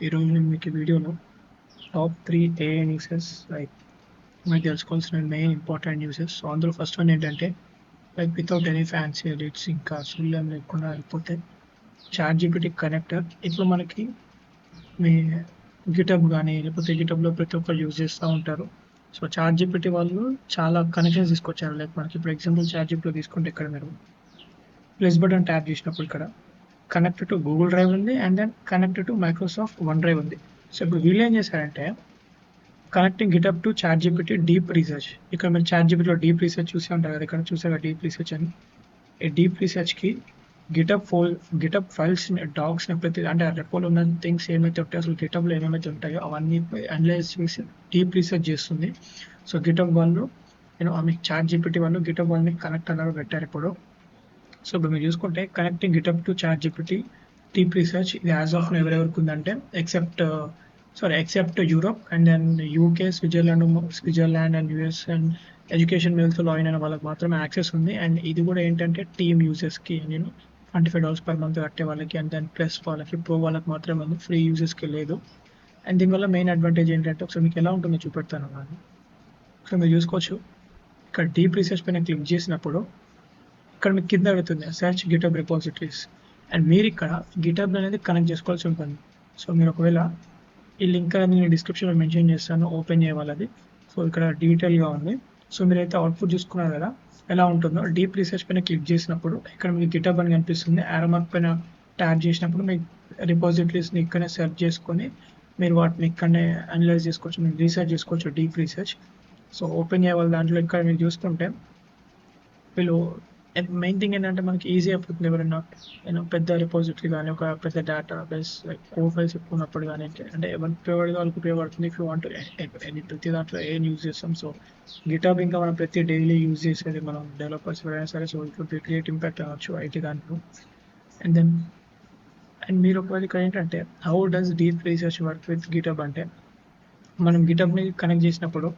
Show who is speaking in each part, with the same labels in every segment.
Speaker 1: ఈరోజు నేను మీకు ఈ వీడియోలో టాప్ 3 ఏఐ న్యూసెస్ మీరు తెలుసుకోవాల్సిన మెయిన్ ఇంపార్టెంట్ న్యూసెస్. సో అందులో ఫస్ట్ వన్ ఏంటంటే వితౌట్ ఎనీ ఫ్యాన్సీ ఎడిట్స్ ఇంకా సుల్యం లేకుండా అయిపోతే చాట్ జీపీటీ కనెక్టర్ ఇప్పుడు మనకి మీ గిటబ్ కానీ లేకపోతే గిటబ్లో ప్రతి ఒక్కరు యూజ్ చేస్తూ ఉంటారు. సో చాట్ జీపీటీ వాళ్ళు చాలా కనెక్షన్స్ తీసుకొచ్చారు. మనకి ఇప్పుడు ఎగ్జాంపుల్ చాట్ జీపీటీలో తీసుకుంటే ఇక్కడ మీరు ప్లస్ బటన్ ట్యాప్ చేసినప్పుడు ఇక్కడ కనెక్టెడ్ టు గూగుల్ డ్రైవ్ ఉంది and then connected to Microsoft OneDrive ఉంది. సో ఇప్పుడు వీళ్ళు ఏం చేశారంటే connecting GitHub to ChatGPT deep research. ఇక్కడ మీరు చాట్ జీపీటీలో డీప్ రీసెర్చ్ చూసే ఉంటారు కదా, ఇక్కడ చూసారు డీప్ రీసెర్చ్ అని. ఈ డీప్ రీసెర్చ్కి గిటప్ ఫైల్స్ డాగ్స్ని ప్రతి అంటే ఆ రెపోలో ఉన్న థింగ్స్ ఏమైతే ఉంటాయో అసలు గిటప్లో ఏమైతే ఉంటాయో అవన్నీ అనలైజ్ చేసి డీప్ రీసెర్చ్ చేస్తుంది. సో గిటప్ వాళ్ళు ఆమె చాట్ జీపీటీ వాళ్ళు గిటప్ వాళ్ళని కనెక్ట్ అన్నారు పెట్టారు ఇప్పుడు. సో ఇప్పుడు మీరు చూసుకుంటే connecting GitHub to ChatGPT deep research ఇది యాజ్ ఆఫ్ ఎవరెవరికి ఉందంటే except Europe and then UK, Switzerland and US and education మెయిల్తో లాగిన్ అయిన వాళ్ళకి మాత్రమే యాక్సెస్ ఉంది. అండ్ ఇది కూడా ఏంటంటే టీమ్ యూజర్స్కి నేను $25 per month కట్టే వాళ్ళకి అండ్ దెన్ ప్లస్ వాళ్ళకి ప్రో వాళ్ళకి మాత్రమే ఉంది, ఫ్రీ యూజర్స్కి లేదు. అండ్ దీనివల్ల మెయిన్ అడ్వాంటేజ్ ఏంటంటే ఒకసారి మీకు ఎలా ఉంటుందో చూపెడతాను అన్నది. ఒకసారి మీరు చూసుకోవచ్చు ఇక్కడ డీప్ రీసెర్చ్ పైన క్లిక్ చేసినప్పుడు ఇక్కడ మీకు కింద అడుగుతుంది సెర్చ్ గిటబ్ రిపోజిటరీస్ అండ్ మీరు ఇక్కడ గిటబ్ అనేది కనెక్ట్ చేసుకోవాల్సి ఉంటుంది. సో మీరు ఒకవేళ ఈ లింక్ అనేది నేను డిస్క్రిప్షన్లో మెన్షన్ చేస్తాను, ఓపెన్ చేయవాలది. సో ఇక్కడ డీటెయిల్గా ఉంది. సో మీరైతే అవుట్పుట్ చూసుకున్నారు కదా ఎలా ఉంటుందో. డీప్ రీసెర్చ్ పైన క్లిక్ చేసినప్పుడు ఇక్కడ మీకు గిటబ్ అని కనిపిస్తుంది. యారో మార్క్ పైన ట్యాప్ చేసినప్పుడు మీకు రిపోజిటరీస్ని ఇక్కడనే సెర్చ్ చేసుకొని మీరు వాటిని ఇక్కడనే అనలైజ్ చేసుకోవచ్చు, మీరు రీసెర్చ్ చేసుకోవచ్చు డీప్ రీసెర్చ్. సో ఓపెన్ చేయవాలి దాంట్లో ఇక్కడ మీరు చూసుకుంటే వీళ్ళు మెయిన్ థింగ్ ఏంటంటే మనకి ఈజీ అయిపోతుంది. ఎవరైనా పెద్ద రిపోజిటరీ కానీ ఒక పెద్ద డేటా బేస్ కోడ్ ఫైల్స్ ఎక్కున్నప్పుడు కానీ అంటే ఎవరికి ఉపయోగపడేది వాళ్ళకి ఉపయోగపడుతుంది. ఇఫ్ యూ వాంట్ ప్రతి దాంట్లో ఏం యూజ్ చేస్తాం. సో గిటబ్ ఇంకా మనం ప్రతి డైలీ యూజ్ చేసేది మనం డెవలపర్స్ ఎవరైనా సరే. So it would create impact అవ్వచ్చు ఐటీ దాంట్లో. అండ్ మీరు ఒకవేళ ఇక్కడ ఏంటంటే how does deep research work with GitHub అంటే మనం గిటబ్ని కనెక్ట్ చేసినప్పుడు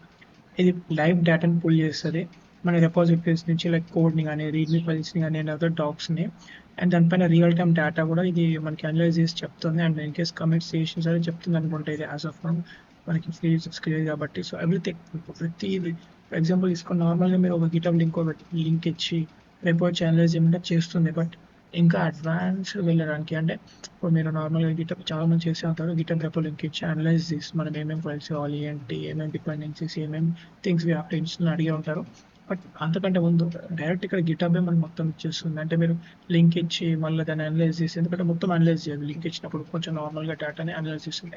Speaker 1: ఇది లైవ్ డేటాని పుల్ చేస్తుంది మన రెపాజిటరీస్ నుంచి, లైక్ కోడ్ని కానీ రీడ్మీ ఫైల్స్ని కానీ అండ్ అదర్ డాక్స్ని. అండ్ దానిపైన రియల్ టైమ్ డేటా కూడా ఇది మనకి అనలైజ్ చేసి చెప్తుంది. అండ్ ఇన్ కేస్ కమిట్ చేసిన సరే చెప్తుంది అనుకుంటే ఇది యాజ్ ఆఫ్ మనకి ఫ్రీ క్లియర్ కాబట్టి. సో ఎవ్రీథింగ్ ప్రతి ఫర్ ఎగ్జాంపుల్ తీసుకొని నార్మల్గా మీరు ఒక గిటబ్ లింక్ ఇచ్చి రేపు అనలైజ్ చేయమంటే చేస్తుంది. బట్ ఇంకా అడ్వాన్స్ వెళ్ళడానికి అంటే ఇప్పుడు మీరు నార్మల్గా గిటబ్ చాలా మంది చేసే ఉంటారు, గిటబ్ రెపో లింక్ ఇచ్చి అనలైజ్ చేసి మనం ఏమేమి ఫైల్స్ కావాలి ఏంటి, ఏమేమి డిపెండెన్సీస్, ఏమేమి థింగ్స్ ఇన్స్టాల్ అడిగే ఉంటారు. బట్ అంతకంటే ముందు డైరెక్ట్ ఇక్కడ గిటబే మనకు మొత్తం ఇచ్చేస్తుంది. అంటే మీరు లింక్ ఇచ్చి మళ్ళీ దాన్ని అనలైజ్ చేసి, ఎందుకంటే మొత్తం అనలైజ్ చేయాలి. లింక్ ఇచ్చినప్పుడు కొంచెం నార్మల్గా డేటాని అనలైజ్ చేస్తుంది,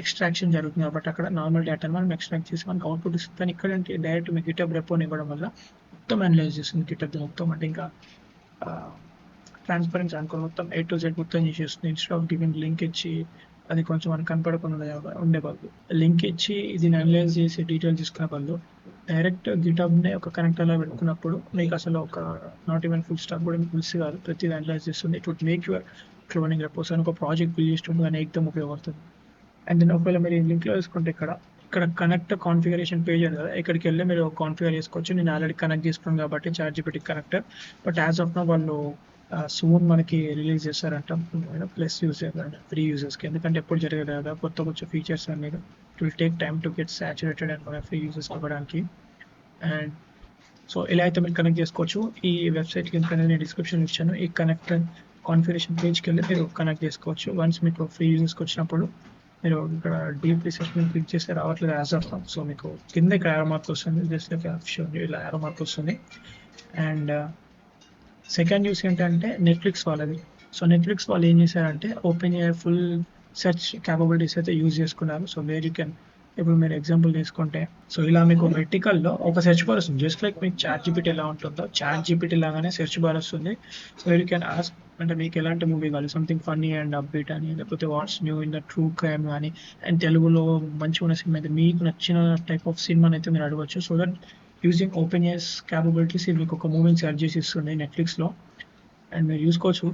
Speaker 1: ఎక్స్ట్రాక్షన్ జరుగుతుంది కాబట్టి అక్కడ నార్మల్ డేటాని మనం ఎక్స్ట్రాక్ట్ చేసి మనకు అవుట్పుట్ ఇస్తుంది. కానీ ఇక్కడ డైరెక్ట్ మీ గిటబ్ రెపోని ఇవ్వడం వల్ల మొత్తం అనలైజ్ చేస్తుంది గిటబ్ మొత్తం. అంటే ఇంకా ట్రాన్స్పరెన్సీ అనుకో మొత్తం A to Z మొత్తం చేసేస్తుంది. ఇన్స్టెడ్ ఆఫ్ గివింగ్ లింక్ ఇచ్చి అది కొంచెం మనకు కనపడకుండా ఉండే వాళ్ళు లింక్ ఇచ్చి దీన్ని అనలైజ్ చేసి డీటెయిల్ తీసుకునే వాళ్ళు డైరెక్ట్ గిటబ్ని ఒక కనెక్టర్లో పెట్టుకున్నప్పుడు మీకు అసలు ఒక నాట్ ఈవెన్ ఫుల్ స్టాక్ కూడా మీకు మిస్ కాదు, ప్రతిదీ అనలైజ్ చేస్తుంది. It would make your cloning repos అని ఒక ప్రాజెక్ట్ బిల్డ్ చేస్తుండే కానీ ఎగ్దమ్ ఉపయోగపడుతుంది. అండ్ దెన్ ఒకవేళ మీరు ఈ లింక్లో వేసుకుంటే ఇక్కడ కనెక్ట్ కాన్ఫిగరేషన్ పేజ్ ఉంది కదా, ఇక్కడికి వెళ్ళి మీరు కాన్ఫిగర్ చేసుకోవచ్చు. నేను ఆల్రెడీ కనెక్ట్ చేసుకున్నాను కాబట్టి ChatGPT connector. But as of now వాళ్ళు సూన్ మనకి రిలీజ్ చేస్తారంట ప్లస్ యూజర్ ఫ్రీ యూజర్స్కి. ఎందుకంటే ఎప్పుడు జరగదు కదా కొత్త ఫీచర్స్ అనేది. It will take time to get saturated and మన ఫ్రీ యూజర్స్కి ఇవ్వడానికి. అండ్ సో ఇలా అయితే మీరు కనెక్ట్ చేసుకోవచ్చు. ఈ వెబ్సైట్ లింక్ అనేది నేను డిస్క్రిప్షన్ ఇచ్చాను. ఈ కనెక్టర్ కాన్ఫిగరేషన్ పేజ్కి వెళ్ళి మీరు కనెక్ట్ చేసుకోవచ్చు. వన్స్ మీకు ఫ్రీ యూజర్స్కి వచ్చినప్పుడు మీరు ఇక్కడ డీప్ రీసెర్చ్ మీద క్లిక్ చేస్తే రావట్లేదు యాజ్ ఆఫ్. సో మీకు కింద ఇక్కడ యారో మార్క్ వస్తుంది, జస్ట్ లైక్ ఇలా యారో మార్క్ వస్తుంది. అండ్ సెకండ్ న్యూస్ ఏంటంటే నెట్ఫ్లిక్స్ వాళ్ళది. సో నెట్ఫ్లిక్స్ వాళ్ళు ఏం చేశారంటే open AI full search capabilities అయితే యూజ్ చేసుకున్నారు. సో వేర్ యూ కెన్ ఇప్పుడు మీరు ఎగ్జాంపుల్ తీసుకుంటే సో ఇలా మీకు వెర్టికల్లో ఒక సెర్చ్ బార్ వస్తుంది, జస్ట్ లైక్ మీకు చాట్ జీపీటీ ఎలా ఉంటుందో చాట్ జీపీటీ లాగానే సెర్చ్ బార్ వస్తుంది. సో యూ కెన్ ఆస్క్ అంటే మీకు ఎలాంటి మూవీ కావాలి, సంథింగ్ ఫన్నీ అండ్ అప్డేట్ అని, లేకపోతే watts new in the true crime కానీ, అండ్ తెలుగులో మంచిగా ఉన్న సినిమా అయితే మీకు నచ్చిన టైప్ ఆఫ్ సినిమాని అయితే మీరు అడగవచ్చు. So that using open AIs capabilities మీకు ఒక మూవీని సెర్చ్ చేసి ఇస్తుంది నెట్ఫ్లిక్స్లో అండ్ మీరు చూసుకోవచ్చు.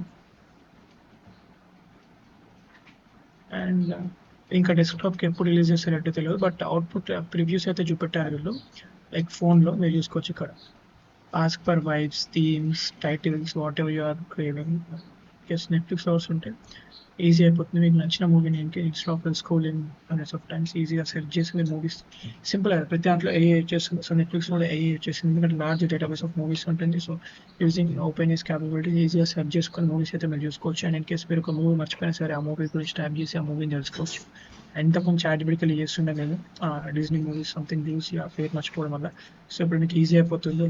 Speaker 1: అండ్ ఇంకా డెస్క్టాప్కి ఎప్పుడు రిలీజ్ చేస్తారంటే తెలియదు, బట్ అవుట్పుట్ ప్రివ్యూస్ అయితే చూపెట్టారు వీళ్ళు. లైక్ ఫోన్లో మీరు చూసుకోవచ్చు ఇక్కడ ask for vibes, themes, titles, whatever you are craving. ఎస్ నెట్ఫ్లిక్స్లో వస్తుంటే ఈజీ అయిపోతుంది. మీకు నచ్చిన మూవీని instead of scrolling hundreds of times ఈజీగా సెర్చ్ చేసి మీరు మూవీస్ సింపుల్‌గా ప్రతి దాంట్లో ఏఐ వచ్చేస్తుంది. సో, నెట్‌ఫ్లిక్స్‌లో కూడా ఏఐ వచ్చేసింది. ఎందుకంటే లార్జ్ డేటాబేస్ ఆఫ్ మూవీస్ ఉంటుంది. సో, యూజింగ్ ఓపెన్ ఏఐ's కేపబిలిటీస్ ఈజీగా సెర్చ్ చేసుకొని మూవీస్ అయితే మీరు చూసుకోవచ్చు. అండ్ ఇన్‌కేస్ మీరు ఒక మూవీ మర్చిపోయినా సరే ఆ మూవీ గురించి టైప్ చేసి ఆ మూవీని తెలుసుకోవచ్చు. ఇంతకుముందు చాట్‌జిపిటికి చేస్తుండే నేను డిస్నీ మూవీస్ సంథింగ్ చూసి ఆ పేరు మర్చిపోవడం వల్ల. సో, ఇప్పుడు మీకు ఈజీ అయిపోతుంది.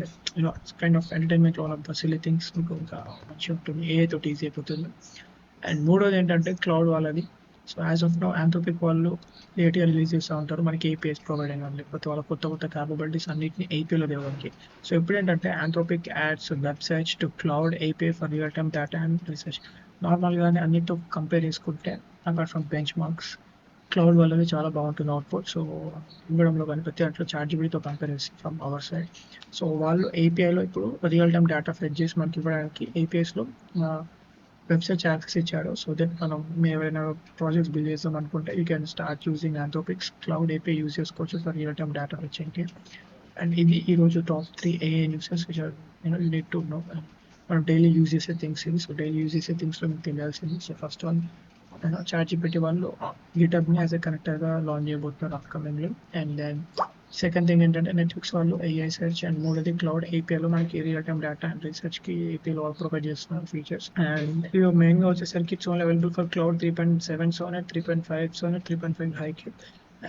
Speaker 1: Kind of entertainment one of the silly things మీకు ఇంకా మంచిగా ఉంటుంది. ఏఐ తోటి ఈజీ అయిపోతుంది. అండ్ మూడోది ఏంటంటే క్లౌడ్ వాళ్ళది. సో, యాజ్ ఆఫ్ నౌ యాంథ్రోపిక్ వాళ్ళు లేట్‌గా రిలీజ్ చేస్తా ఉంటారు. మనకి ఏపీఐస్ ప్రొవైడ్ అయినా లేకపోతే వాళ్ళ కొత్త కొత్త కేపబిలిటీస్ అన్నిటిని ఏపీలో తేవడానికి. సో, ఇప్పుడేంటంటే Anthropic adds web search to Claude API for real time data and research. నార్మల్‌గానే అన్నిటితో కంపేర్ చేసుకుంటే apart from benchmarks Claude వాళ్ళది చాలా బాగుంటుంది అవుట్‌పుట్. సో, ఇవ్వడంలో కానీ ప్రతి దాంట్లో చాట్‌జిపిటితో కంపేర్ చేసి ఫ్రమ్ అవర్ సైడ్. సో, వాళ్ళు ఏపీఐలో ఇప్పుడు రియల్ టైమ్ డేటా ఫెచ్ చేసి మనకి ఇవ్వడానికి ఏపీఐస్‌లో ఆహ్, వెబ్‌సైట్స్ యాక్సెస్ ఇచ్చారు. సో దట్ మనం ఏవైనా ప్రాజెక్ట్స్ బిల్డ్ చేద్దాం అనుకుంటే you can start using Anthropic's Claude API use చేసుకోవచ్చు ఫర్ రియల్ టైమ్ డేటా ఫెచ్చింగ్‌కి. అండ్ ఇది ఈరోజు top 3 AI newses which are you need to know. మనం డైలీ యూజ్ చేసే థింగ్స్ ఇవి. సో, డైలీ యూజ్ చేసే థింగ్స్‌లో మీకు తెలియాల్సింది. సో, ఫస్ట్ వన్ చాట్‌జిపిటి వాళ్ళు గిటబ్‌ని యాస్ ఎ కనెక్టర్‌గా లాంచ్ చేయబోతున్నారు అప్‌కమింగ్‌లో. అండ్ దెన్ సెకండ్ థింగ్ ఏంటంటే నెట్‌ఫ్లిక్స్ వాళ్ళు ఏఐ సెర్చ్ అండ్ మూడోది క్లౌడ్ ఏపీఐలో మనకి రియల్ టైమ్ డేటా అండ్ రీసెర్చ్‌కి ఏపీఐలో వాళ్ళు ప్రొవైడ్ చేస్తున్నారు ఫీచర్స్. అండ్ ఇవి మెయిన్‌గా వచ్చేసరికి it's only available for Claude 3.7 Sonnet, 3.5 Sonnet, 3.5 Haiku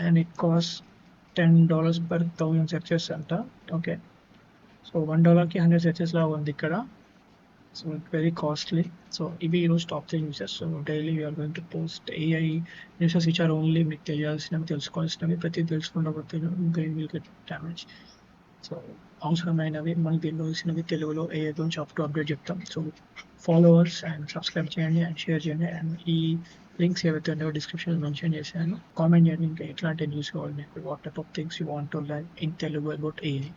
Speaker 1: and it cost $10 per 1000 searches అంట. ఓకే. సో, $1కి 100 సెర్చెస్ లాగా ఉంది ఇక్కడ. So, it very costly. So, ఇవి ఈరోజు top 3 newses. So, daily we're going to post AI newses which are only మీకు తెలియాల్సినవి, తెలుసుకోవాల్సినవి. ప్రతిది తెలుసుకుంటూ పోతే brain will get damage. So, అవసరమైనవి మనకి తెలియాల్సినవి తెలుగులో ఏఐ గురించి అప్ టు అప్డేట్ చెప్తాం. సో, ఫాలోవర్స్ అండ్ సబ్స్క్రైబ్ చేయండి అండ్ షేర్ చేయండి. అండ్ ఈ లింక్స్ ఏవైతే ఉన్నాయో డిస్క్రిప్షన్‌లో మెన్షన్ చేశాను. కామెంట్ చేయండి ఇంకా ఎట్లాంటి న్యూస్ కావాలి మీకు. What type of things you want to learn in Telugu about AI.